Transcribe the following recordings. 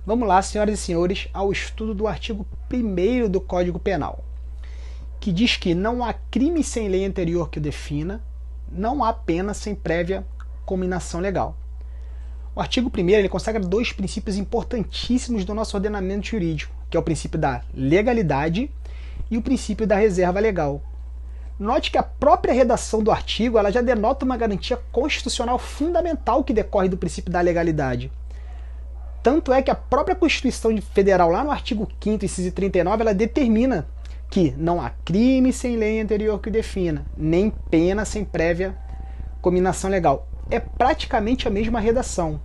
Vamos lá, senhoras e senhores, ao estudo do artigo 1º do Código Penal, que diz que não há crime sem lei anterior que o defina, não há pena sem prévia cominação legal. O artigo 1º ele consagra dois princípios importantíssimos do nosso ordenamento jurídico, que é o princípio da legalidade e o princípio da reserva legal. Note que a própria redação do artigo ela já denota uma garantia constitucional fundamental que decorre do princípio da legalidade. Tanto é que a própria Constituição Federal, lá no artigo 5º, inciso 39, ela determina que não há crime sem lei anterior que o defina, nem pena sem prévia cominação legal. É praticamente a mesma redação.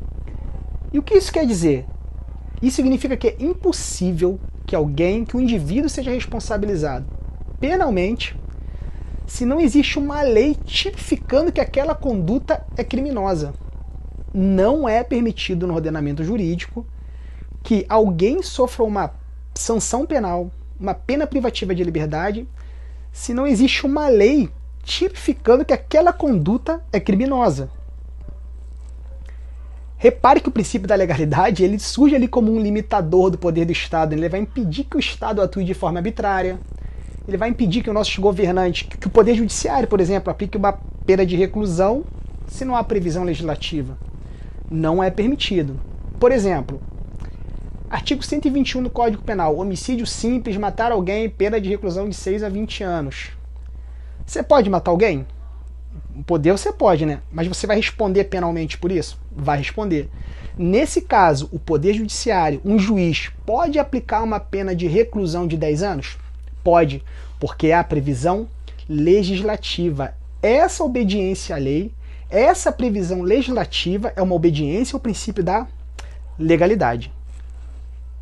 E o que isso quer dizer? Isso significa que é impossível que um indivíduo seja responsabilizado penalmente se não existe uma lei tipificando que aquela conduta é criminosa. Não é permitido no ordenamento jurídico que alguém sofra uma sanção penal, uma pena privativa de liberdade, se não existe uma lei tipificando que aquela conduta é criminosa. Repare que o princípio da legalidade ele surge ali como um limitador do poder do Estado. Ele vai impedir que o Estado atue de forma arbitrária. Ele vai impedir que os nossos governantes, que o Poder Judiciário, por exemplo, aplique uma pena de reclusão se não há previsão legislativa. Não é permitido. Por exemplo, artigo 121 do Código Penal, homicídio simples, matar alguém, pena de reclusão de 6 a 20 anos. Você pode matar alguém? Poder você pode, né? Mas você vai responder penalmente por isso? Vai responder. Nesse caso, o Poder Judiciário, um juiz, pode aplicar uma pena de reclusão de 10 anos? Pode, porque há previsão legislativa. Essa obediência à lei, essa previsão legislativa é uma obediência ao princípio da legalidade.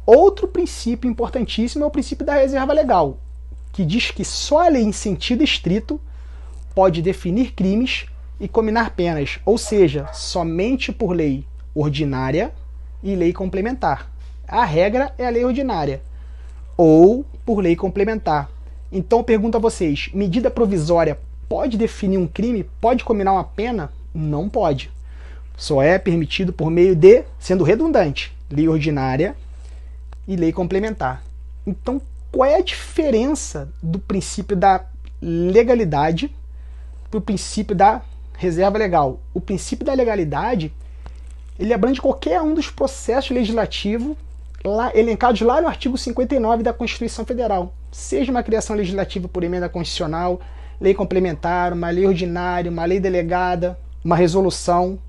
Outro princípio importantíssimo é o princípio da reserva legal, que diz que só a lei em sentido estrito pode definir crimes e cominar penas, ou seja, somente por lei ordinária e lei complementar. A regra é a lei ordinária, ou por lei complementar. Então eu pergunto a vocês, medida provisória pode definir um crime? Pode cominar uma pena? Não pode. Só é permitido por meio de, sendo redundante, lei ordinária e lei complementar. Então, qual é a diferença do princípio da legalidade para o princípio da reserva legal? O princípio da legalidade, ele abrange qualquer um dos processos legislativos elencados lá no artigo 59 da Constituição Federal. Seja uma criação legislativa por emenda constitucional, lei complementar, uma lei ordinária, uma lei delegada, uma resolução,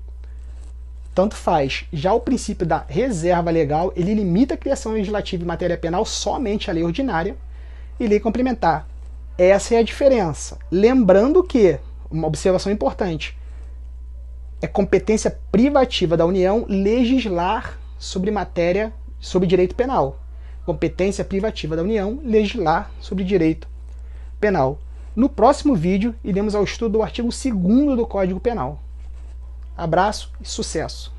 tanto faz. Já o princípio da reserva legal, ele limita a criação legislativa em matéria penal somente à lei ordinária e lei complementar. Essa é a diferença. Lembrando que, uma observação importante, é competência privativa da União legislar sobre matéria, sobre direito penal. Competência privativa da União legislar sobre direito penal. No próximo vídeo, iremos ao estudo do artigo 2º do Código Penal. Abraço e sucesso!